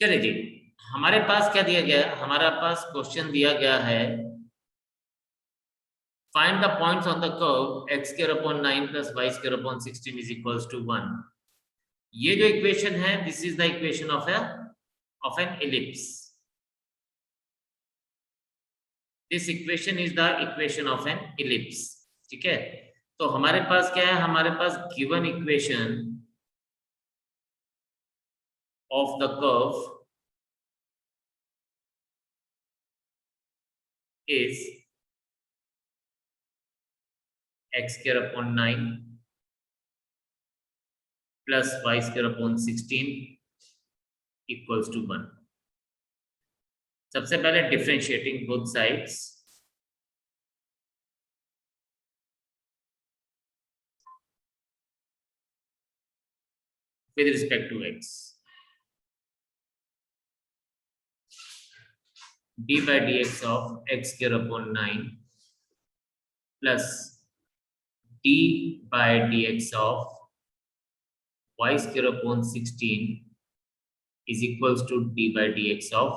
चलिए जी, हमारे पास क्या दिया गया है? हमारे पास क्वेश्चन दिया गया है, find the points on the curve x square upon 9 plus y square upon 16 is equals to 1। ये जो इक्वेशन है, this is the equation of an ellipse. This equation is the equation of an ellipse. ठीक है, तो हमारे पास क्या है? हमारे पास given equation of the curve is x square upon 9 plus y square upon 16 equals to 1। सबसे पहले differentiating both sides, with respect to x, d by dx of x square upon 9 plus d by dx of y square upon 16 is equals to d by dx of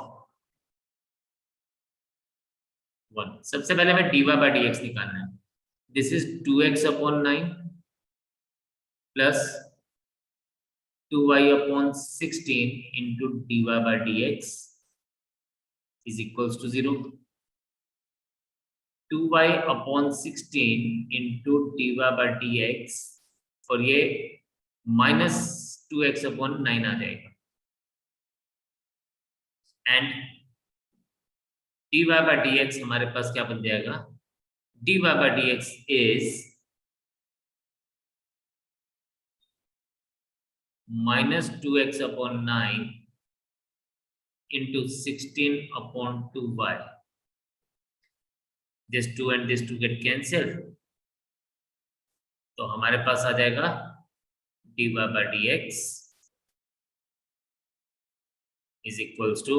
1। सबसे पहले हमें dy by dx निकालना है। This is 2x upon 9 plus 2y upon 16 into dy by dx is equals to 0। 2y upon 16 into dy by dx, और ये minus 2x upon 9 आ जाएगा, and dy by dx हमारे पास क्या बन जाएगा? dy by dx is minus 2x upon 9 into 16 upon 2y। this 2 and this 2 get cancelled, तो हमारे पास आ जाएगा dy by dx is equals to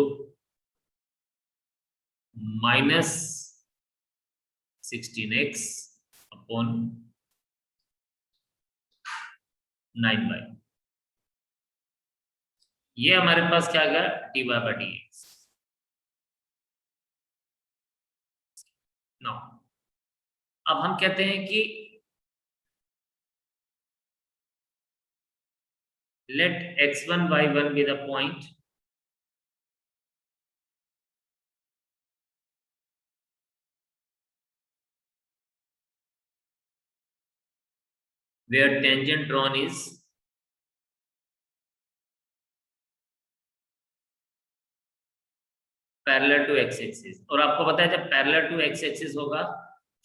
minus 16x upon 9y। ये हमारे पास क्या आ गया? dy by dx। नो, अब हम कहते हैं कि let x1 y1 be the point where tangent drawn is parallel to x axis. और आपको पता है जब पैरेलल टू एक्स एक्सिस होगा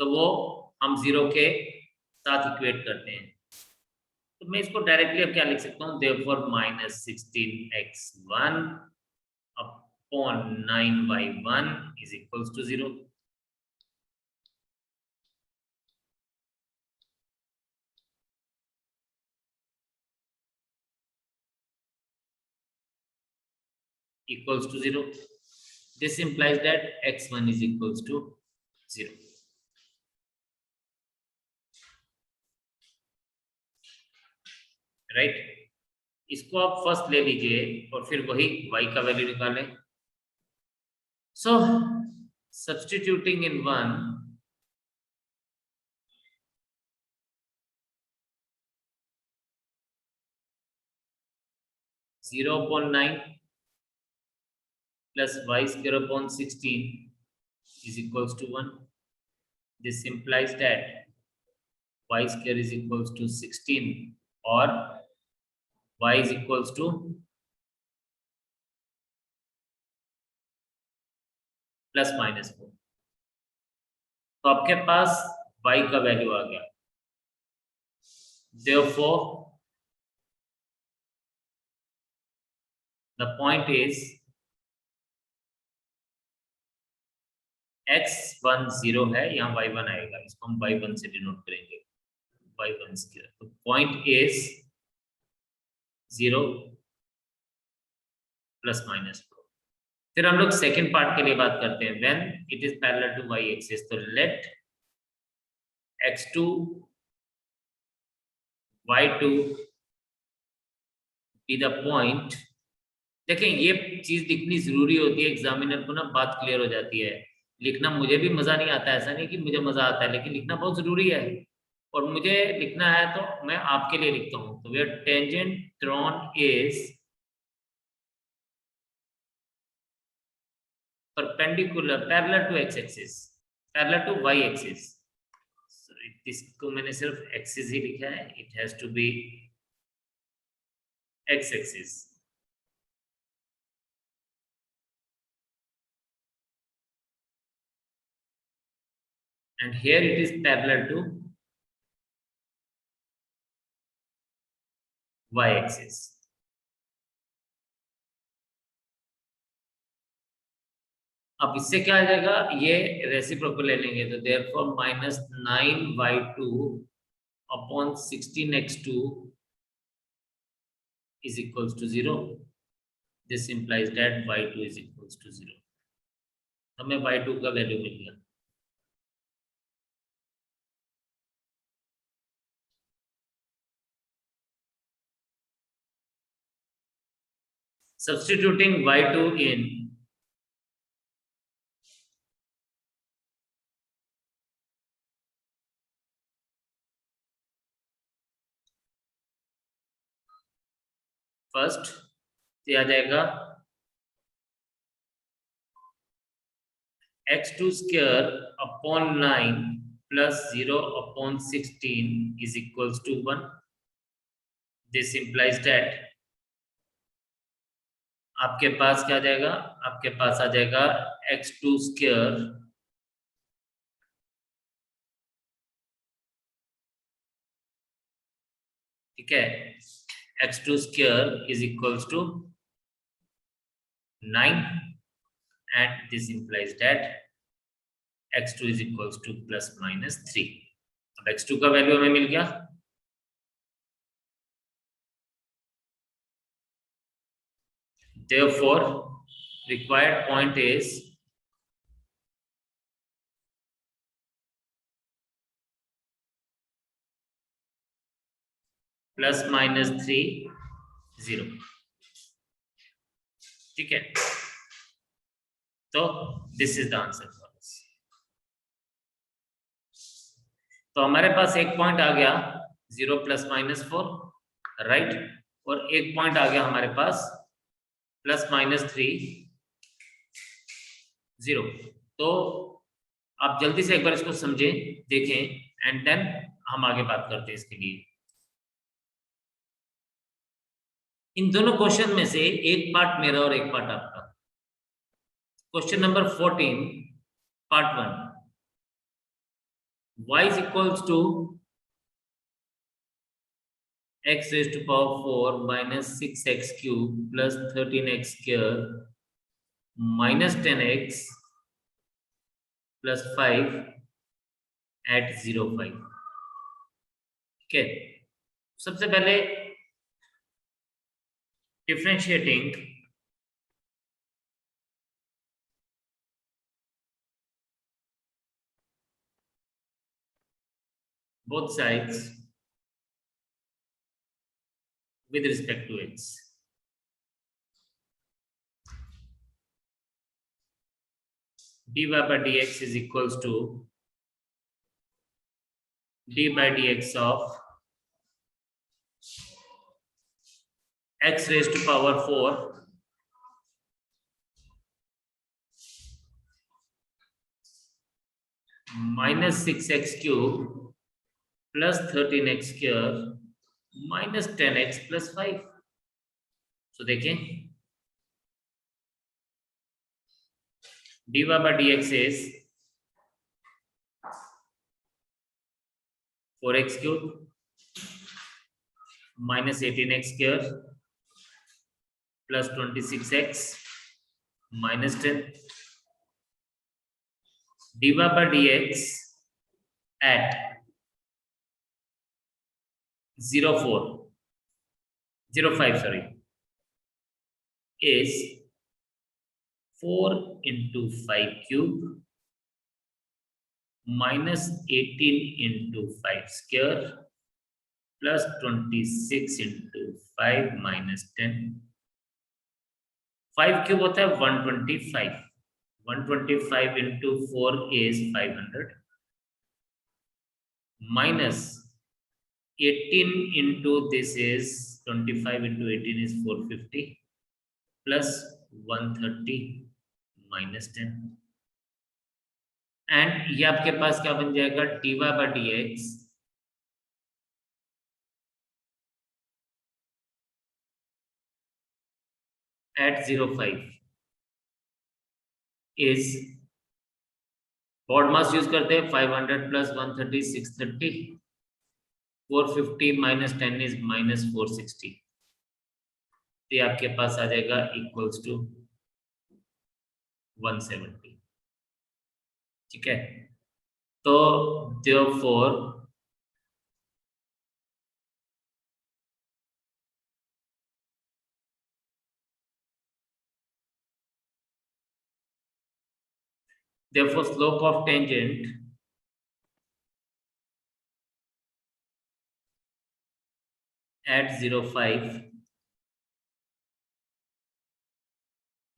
तो वो हम जीरो के साथ इक्वेट करते हैं। तो मैं इसको डायरेक्टली अब क्या लिख सकता हूँ? Therefore minus 16x1 upon 9y1 is equals to 0। equals to 0। This implies that x1 is equals to 0। Right, इसको आप फर्स्ट ले लीजिए और फिर वही y का वैल्यू निकालें। सो substituting in 1, 0/9 plus y square upon 16 is equals to 1। This implies that y square is equals to 16 or y is equals to plus minus 4। तो आपके पास y का वैल्यू आ गया। Therefore, the point is x1 0 है, यहाँ y1 आएगा, इसको हम y1 से डिनोट करेंगे, y1 स्क्वायर। तो पॉइंट इज 0 प्लस माइनस 4। फिर हम लोग सेकेंड पार्ट के लिए बात करते हैं, when it is parallel to y axis. तो let x2 y2 be the point देखें ये चीज लिखनी जरूरी होती है, एग्जामिनर को ना बात क्लियर हो जाती है। लिखना मुझे भी मजा नहीं आता, ऐसा नहीं कि मुझे मजा आता है, लेकिन लिखना बहुत जरूरी है। और मुझे लिखना है तो मैं आपके लिए लिखता हूँ। तो where tangent drawn is perpendicular parallel to x axis, parallel to y axis. इसको मैंने सिर्फ एक्सिस ही लिखा है, it has to be x axis. And here it is parallel to y axis. अब इससे क्या आ जाएगा, ये रेसिप्रोकल ले लेंगे तो therefore -9y2 upon 16x2 is equals to 0. This implies that y2 is equals to 0. हमें y2 का वैल्यू मिल गया। Substituting y2 in फर्स्ट ये आ जाएगा x2 square upon 9 plus 0 upon 16 is equals to 1. This implies that आपके पास क्या आ जाएगा, आपके पास आ जाएगा x2 स्क्वायर ठीक है, x2 square is equals to 9 and this implies that x2 is equals to plus minus 3. अब x2 का वैल्यू हमें मिल गया। Therefore required point is plus minus 3 0। ठीक है, तो this is the answer for this. तो हमारे पास एक पॉइंट आ गया 0 प्लस माइनस 4 राइट, और एक पॉइंट आ गया हमारे पास प्लस माइनस 3 0। तो आप जल्दी से एक बार इसको समझें, देखें एंड देन हम आगे बात करते हैं इसके लिए। इन दोनों क्वेश्चन में से एक पार्ट मेरा और एक पार्ट आपका। Question number 14 part 1, y is equals to x raised to power 4 minus 6x cube plus 13x square minus 10x plus 5 at 0 5। ठीक है, सबसे पहले differentiating both sides with respect to x, dy by dx is equals to d by dx of x raised to power 4 minus 6x cube plus 13x square minus 10x plus 5। तो देखें dy by dx is 4x cube minus 18x square plus 26x minus 10, dy by dx at 0.5 sorry is 4 into 5 cube minus 18 into 5 square plus 26 into 5 minus 10 5 cube होता है 125, 125 into 4 is 500 minus 18 into this is 25 into 18 is 450 plus 130 minus 10 and ये आपके पास क्या बन जाएगा dy by dx at 05 is BODMAS use करते हैं 500 plus 130 630 450 minus 10 is minus 460 तो ये आपके पास आ जाएगा इक्वल्स टू 170 ठीक है तो therefore slope of tangent at 05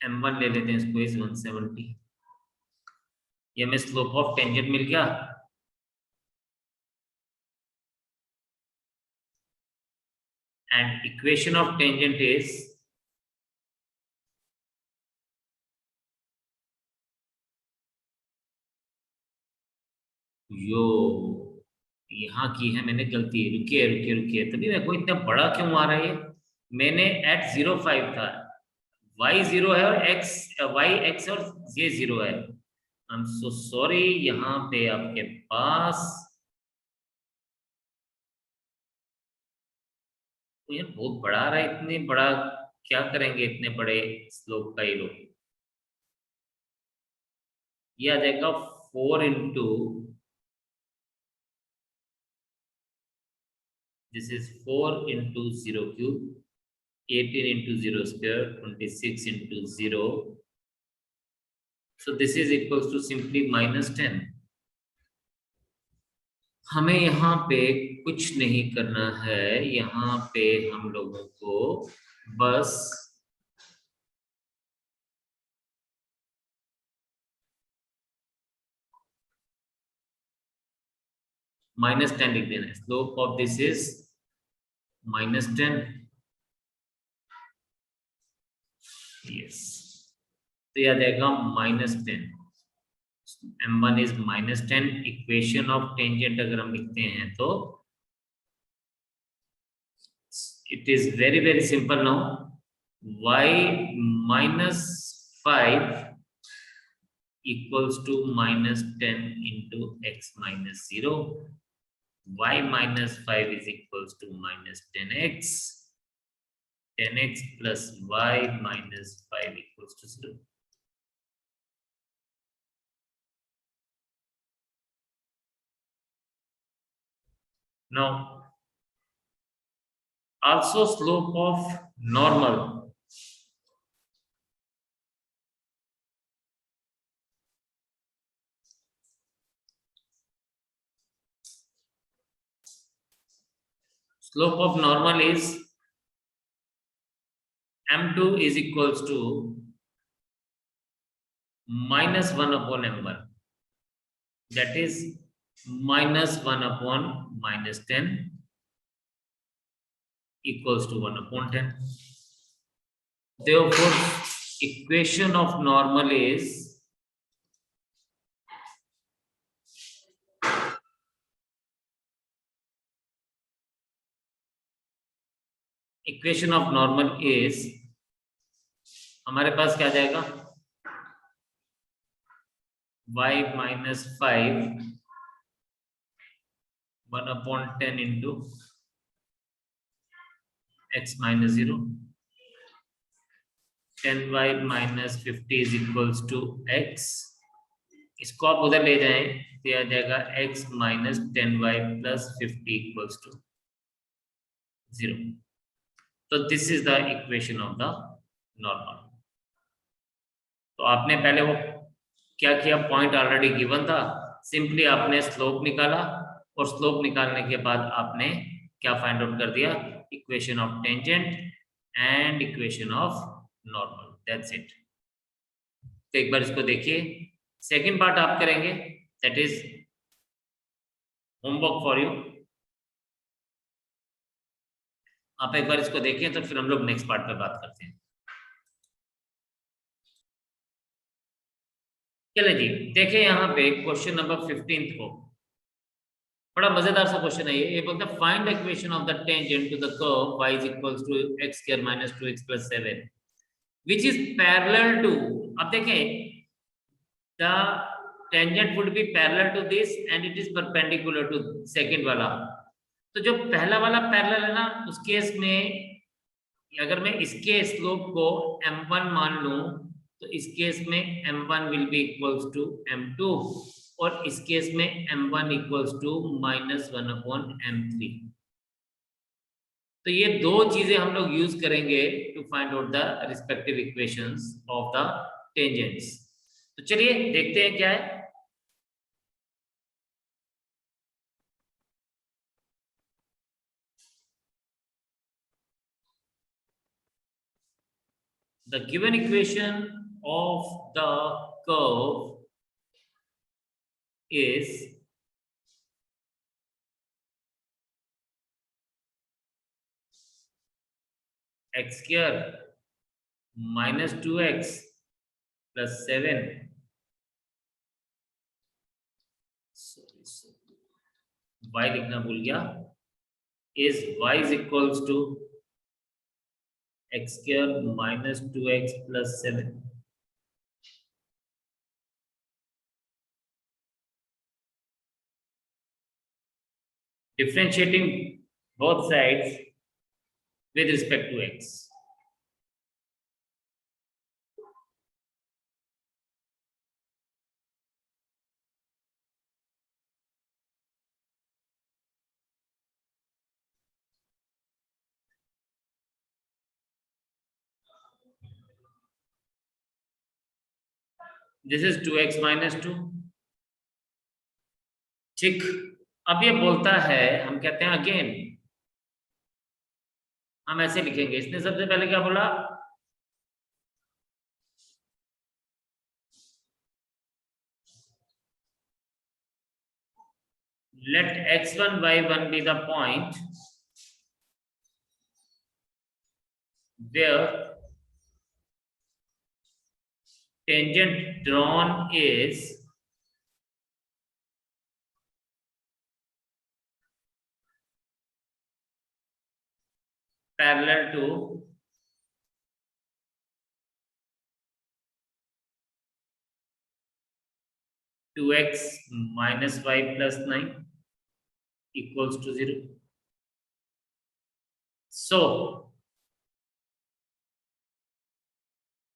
m1 ले लेते हैं इसको इस 170 ये हमें स्लोप ऑफ टेंजेंट मिल गया and equation of tangent is यो यहाँ की है मैंने गलती रुकिए रुकिए रुकिए तभी मेरे को इतना बड़ा क्यों आ रहा है मैंने at 05 था y 0 है और y x और ये 0 है आई एम सो सॉरी यहाँ पे आपके पास तो ये बहुत बड़ा आ रहा है इतने बड़ा क्या करेंगे इतने बड़े स्लोप का ये लोग ये आ जाएगा 4 into this is 4 into 0 cube 18 into 0 square 26 into 0 so this is equals to simply minus 10 हमें यहाँ पे कुछ नहीं करना है यहाँ पे हम लोगों को बस -10 लिख देना है slope of this is -10 yes तो यह आ जाएगा -10 m1 is -10 equation of tangent अगर हम लिखते हैं तो it is very simple now y -5 equals to -10 into x -0 y -5 is equals to -10x 10x plus y -5 equals to 0 now also slope of normal slope of normal is m2 is equals to -1 upon m1 that is -1 upon -10 equals to 1 upon 10 therefore equation of normal is हमारे पास क्या जाएगा y -5 1 upon 10 into x -0 10y -50 is equals to x इसको आप उधर ले जाएं तो आ जाएगा x -10y plus 50 equals to 0 तो this is the equation of the normal तो आपने पहले वो क्या किया पॉइंट ऑलरेडी गिवन था सिंपली आपने स्लोप निकाला और स्लोप निकालने के बाद आपने क्या फाइंड आउट कर दिया equation of tangent and equation of normal, that's it. तो एक बार इसको देखिए, सेकंड पार्ट आप करेंगे, that is homework for you. आप एक बार इसको देखें तो फिर हम लोग नेक्स्ट पार्ट पे बात करते हैं। चले जी, देखें यहाँ पे क्वेश्चन नंबर 15 को, बड़ा मजेदार सा क्वेश्चन है ये बोलता है find the equation of the tangent to the curve y is equals to x square minus 2x plus 7 which is parallel to, अब देखें the tangent would be parallel to this and it is perpendicular to second वाला। तो जो पहला वाला parallel है ना, उस केस में अगर मैं इसके स्लोप को m1 मान लूं तो इस केस में m1 will be equals to m2 और इस केस में m1 इक्वल्स टू -1/m3। तो ये दो चीजें हम लोग यूज करेंगे to find out the respective equations of the tangents. तो चलिए देखते हैं क्या है। The given equation of the curve is x square minus 2x plus 7 y लिखना भूल गया, is y is equals to x square minus 2x plus 7। Differentiating both sides with respect to x। This is 2x minus 2। ठीक, अब ये बोलता है, हम कहते हैं अगेन, हम ऐसे लिखेंगे। इसने सबसे पहले क्या बोला, let x1 y1 be the point where tangent drawn is parallel to two x minus y plus 9 equals to 0। So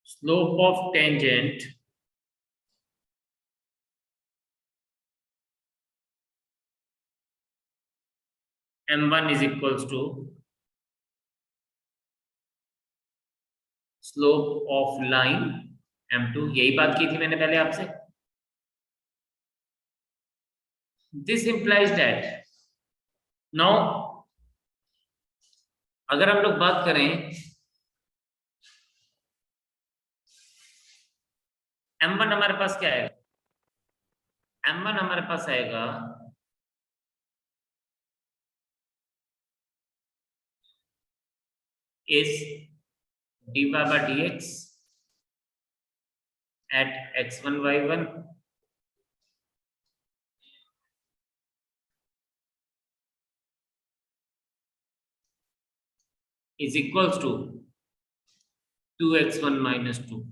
slope of tangent m1 is equals to slope of line m2। यही बात की थी मैंने पहले आपसे। This implies that now अगर हम लोग बात करें m1 हमारे पास क्या है, m1 हमारे पास आएगा is dy by dx at x1 y1 is equals to 2x1 minus 2।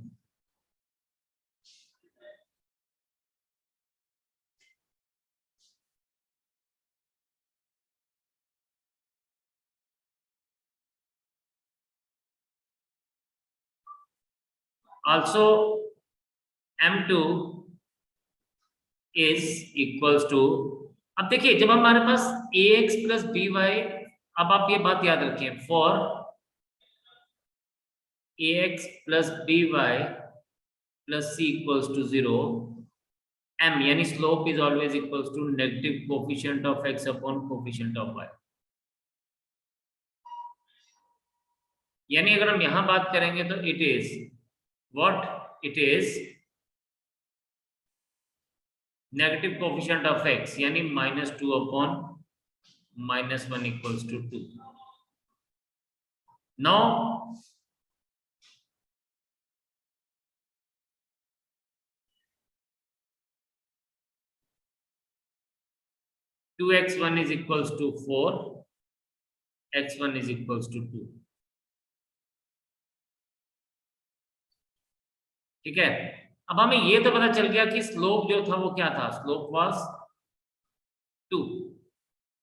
Also m2 is equals to, अब देखिए जब हमारे पास ax plus by, अब आप ये बात याद रखें, for ax plus by plus c equals to 0, m यानी slope is always equals to negative coefficient of x upon coefficient of y। यानी अगर हम यहां बात करेंगे तो it is what it is negative coefficient of x यानी -2 upon -1 equals to 2. Now 2x1 is equals to 4, x1 is equals to 2. ठीक है, अब हमें ये तो पता चल गया कि स्लोप जो था वो क्या था, स्लोप वाज 2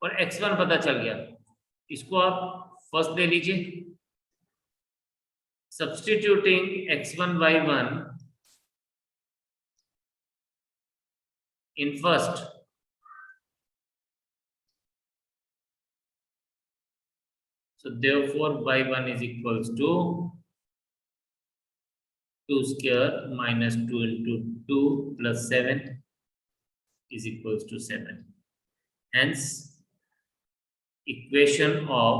और x1 पता चल गया. इसको आप फर्स्ट ले लीजिए, substituting x1 y1 in first, so therefore y1 is equals to 2 square minus 2 into 2 plus 7 is equals to 7. Hence equation of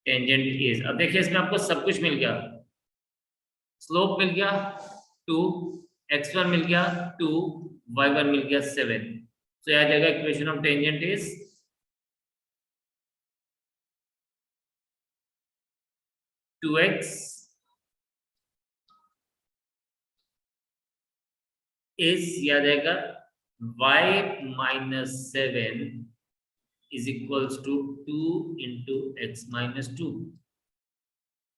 tangent is, अब देखिए इसमें आपको सब कुछ मिल गया, स्लोप मिल गया 2, x1 मिल गया 2, y1 मिल गया 7. तो यह आ जाएगा equation of tangent is two x is याद आएगा y minus 7 is equals to 2 into x minus 2.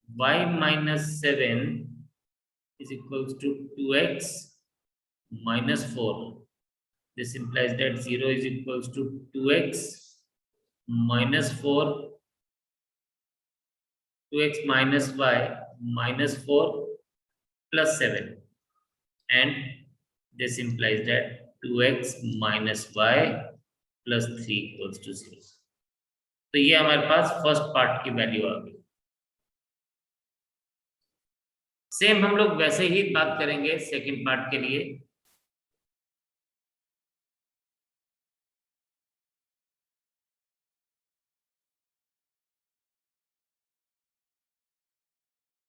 Y minus 7 is equals to 2x minus 4. This implies that 0 is equals to 2x minus 4, 2x minus y minus 4 plus 7, and this implies that 2x minus y plus 3 equals to 0. तो ये हमारे पास first part की value आ गई. Same हम लोग वैसे ही बात करेंगे सेकंड पार्ट के लिए.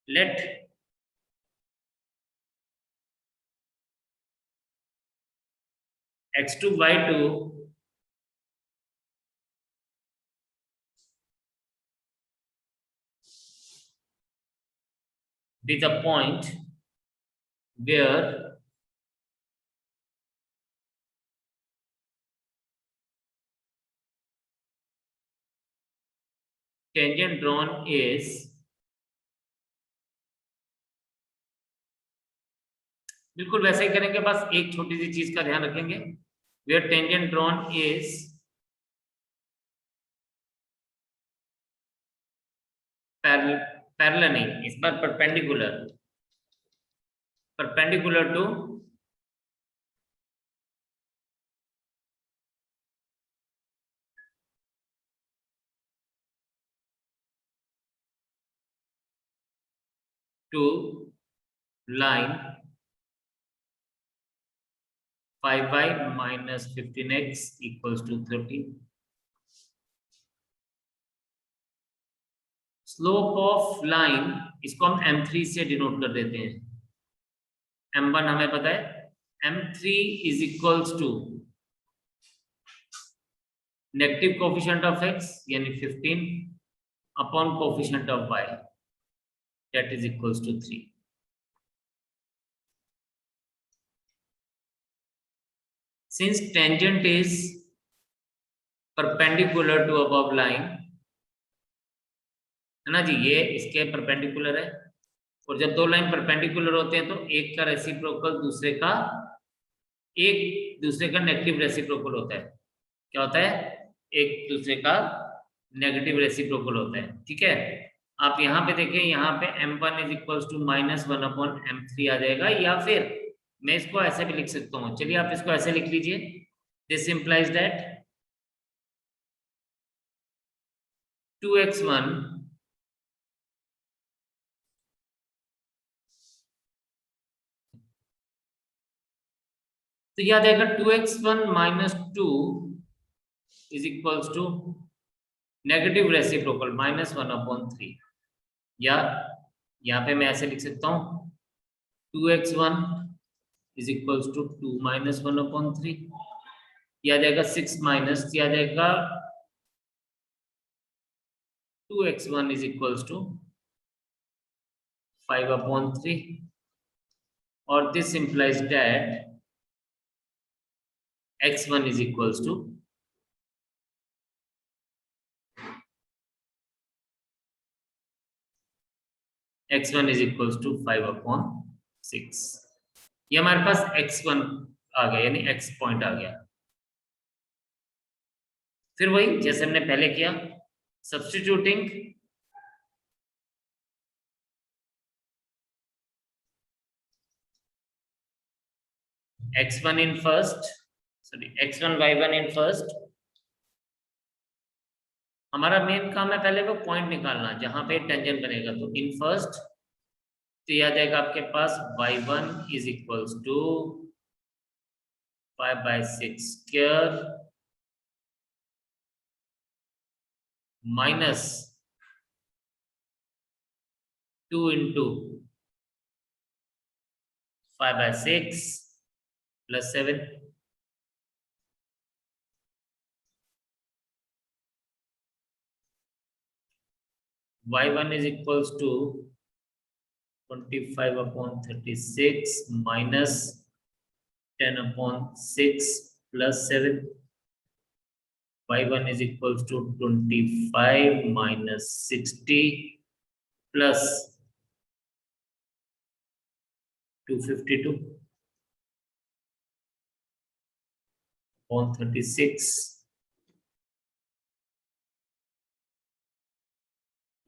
Let x2 y2 be the point where tangent drawn is बिल्कुल वैसे ही करेंगे, बस एक छोटी सी चीज का ध्यान रखेंगे, where tangent drawn is parallel नहीं, इस बार perpendicular to line 5y minus 15x equals to 30. Slope of line इसको हम m3 से डिनोट कर देते हैं. m1 हमें पता है, m3 is equals to negative coefficient of x यानी 15 upon coefficient of y that is equals to 3. Since tangent is perpendicular to above line, है ना जी, ये इसके परपेंडिकुलर है, और जब दो लाइन परपेंडिकुलर होते हैं तो एक का रेसिप्रोकल दूसरे का नेगेटिव रेसिप्रोकल होता है. क्या होता है? एक दूसरे का नेगेटिव रेसिप्रोकल होता है. ठीक है, आप यहाँ पे देखें, यहाँ पे m1 is equals to -1 upon m3 आ जाएगा, या फिर मैं इसको ऐसे भी लिख सकता हूँ. चलिए आप इसको ऐसे लिख लीजिए, दिस इंप्लाइज दैट 2x1 तो याद आएगा 2x1 minus 2 is equals to negative reciprocal -1/3, या यहाँ पे मैं ऐसे लिख सकता हूँ 2x1 इज इक्वल्स टू 2 - 1/3, यह आ जाएगा 6 माइनस, यह आ जाएगा 2x1 इज इक्वल्स टू 5/3, और this implies that x1 is equals to x1 is equals to 5/6। ये हमारे पास x1 आ गया, यानी x पॉइंट आ गया। फिर वही जैसे हमने पहले किया, substituting x1 in first, sorry x1 y1 in first। हमारा मेन काम है पहले वो पॉइंट निकालना जहां पे टेंजेंट बनेगा, तो इन फर्स्ट तो यह आ जाएगा आपके पास y1 is equals to 5/6 square minus 2 into 5/6 plus 7, y1 is equals to 25/36 minus 10/6 plus 7, y1 is equals to 25 minus 60 plus 252/36,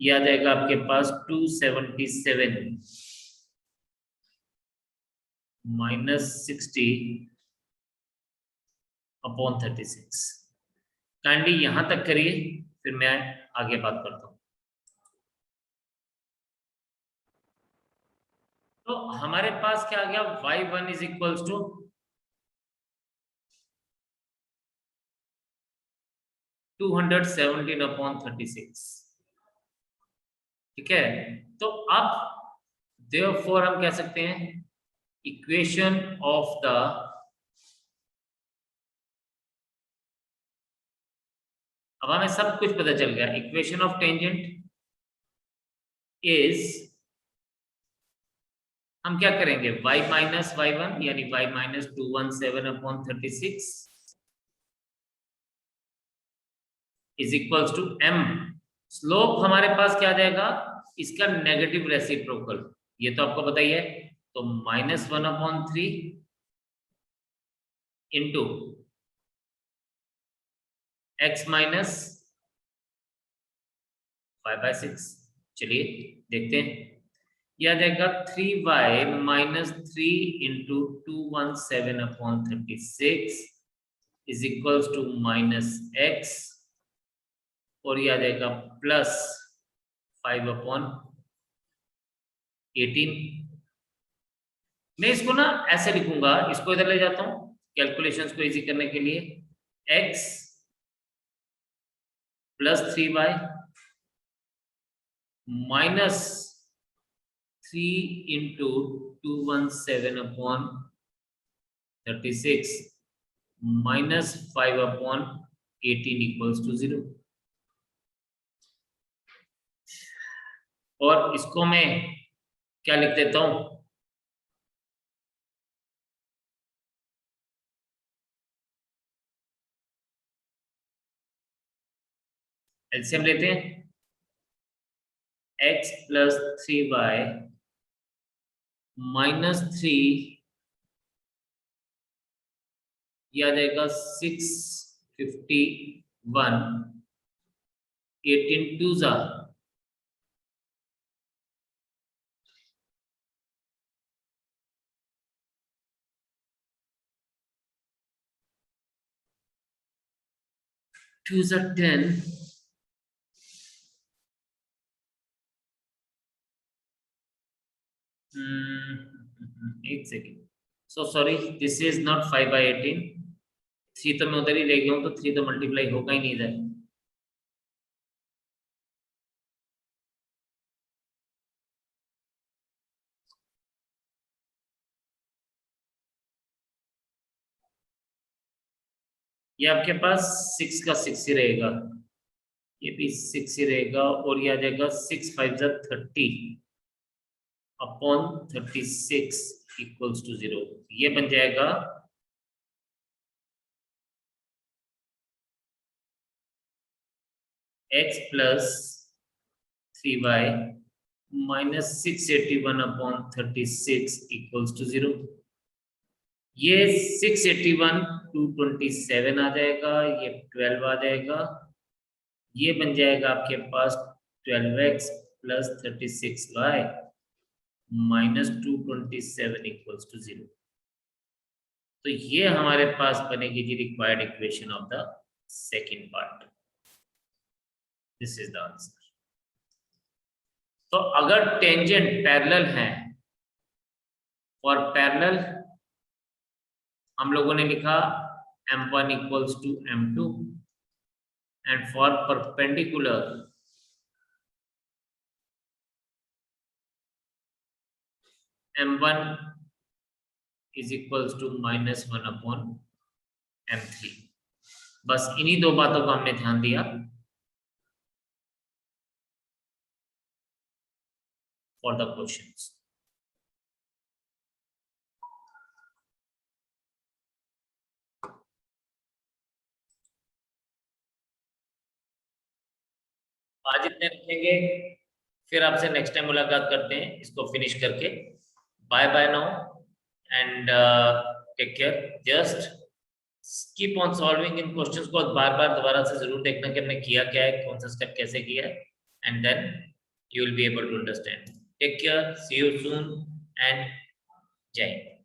ये आ जाएगा आपके पास 277 minus 60/36। काइंडली यहां तक करिए, फिर मैं आगे बात करता हूं। तो हमारे पास क्या आ गया, y1 इज इक्वल्स टू 217/36, ठीक है। तो अब therefore हम कह सकते हैं इक्वेशन ऑफ द अब हमें सब कुछ पता चल गया। इक्वेशन ऑफ टेंजेंट इज, हम क्या करेंगे, y माइनस y1 यानी y minus 217/36 is equals to m। Slope हमारे पास क्या आ जाएगा, इसका नेगेटिव रेसिप्रोकल, ये तो आपको पता ही है, तो -1/3 इंटू x माइनस 5/6। चलिए देखते हैं, यह आ जाएगा 3y minus 3 into 217/36 is equals to -x, और यह आ जाएगा प्लस 5/18। मैं इसको ना ऐसे लिखूंगा, इसको इधर ले जाता हूं कैलकुलेशंस को इजी करने के लिए, x plus 3y minus 3 into 217/36 minus 5/18 equals to 0। और इसको मैं क्या लिख देता हूं, एलसीएम लेते हैं, x प्लस 3y माइनस 3, यह आ जाएगा 651, 18 2 जा 2 जा 10, एक second, so sorry this is not 5/18, 3 तो मैं उधर ही ले गया हूं, तो 3 तो मल्टीप्लाई होगा ही नहीं इधर, ये आपके पास 6 का 6 ही रहेगा, ये भी 6 ही रहेगा, और ये आ जाएगा 6 5 जा 30 अपॉन 36 इक्वल्स टू 0। ये बन जाएगा x plus 3y minus 681 upon 36 equals to 0। ये 681 227 आ जाएगा, ये 12 आ जाएगा, ये बन जाएगा आपके पास 12x plus 36y minus 227 equals to 0। तो ये हमारे पास बनेगी जी required equation of the second part. This is the answer. तो अगर टेंजेंट पैरेलल है, और पैरेलल हम लोगों ने लिखा m1 equals to m2 and for perpendicular m1 is equals to -1 upon m3। बस इन्हीं दो बातों को हमने ध्यान दिया फॉर द क्वेश्चंस। आज इतने रखेंगे, फिर आपसे नेक्स्ट टाइम मुलाकात करते हैं इसको फिनिश करके। Bye bye now and take care. Just keep on solving इन क्वेश्चंस को बार बार दोबारा से जरूर देखना कि हमने किया क्या है, कौन सा स्टेप कैसे किया है, and then you will be able to understand. Take care, see you soon and जय हिंद।